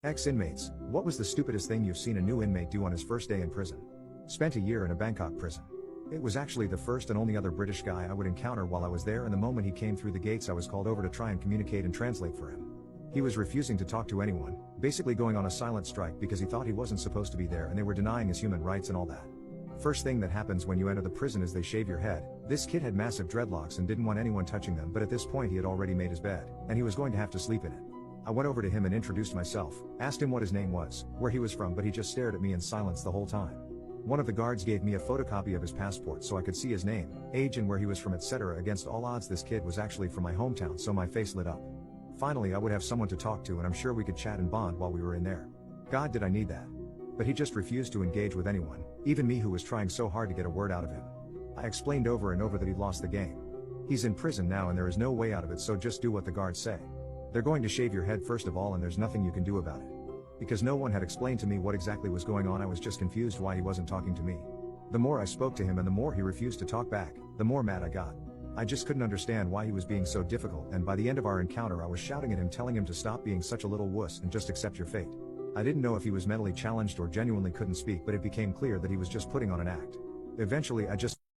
Ex-inmates, what was the stupidest thing you've seen a new inmate do on his first day in prison? Spent a year in a Bangkok prison. It was actually the first and only other British guy I would encounter while I was there, and the moment he came through the gates I was called over to try and communicate and translate for him. He was refusing to talk to anyone, basically going on a silent strike because he thought he wasn't supposed to be there and they were denying his human rights and all that. First thing that happens when you enter the prison is they shave your head. This kid had massive dreadlocks and didn't want anyone touching them, but at this point he had already made his bed, and he was going to have to sleep in it. I went over to him and introduced myself, asked him what his name was, where he was from, but he just stared at me in silence the whole time. One of the guards gave me a photocopy of his passport so I could see his name, age and where he was from, etc. Against all odds this kid was actually from my hometown, so my face lit up. Finally I would have someone to talk to, and I'm sure we could chat and bond while we were in there. God, did I need that. But he just refused to engage with anyone, even me who was trying so hard to get a word out of him. I explained over and over that he'd lost the game. He's in prison now and there is no way out of it, so just do what the guards say. They're going to shave your head first of all, and there's nothing you can do about it. Because no one had explained to me what exactly was going on, I was just confused why he wasn't talking to me. The more I spoke to him and the more he refused to talk back, the more mad I got. I just couldn't understand why he was being so difficult, and by the end of our encounter I was shouting at him, telling him to stop being such a little wuss and just accept your fate. I didn't know if he was mentally challenged or genuinely couldn't speak, but it became clear that he was just putting on an act. Eventually I just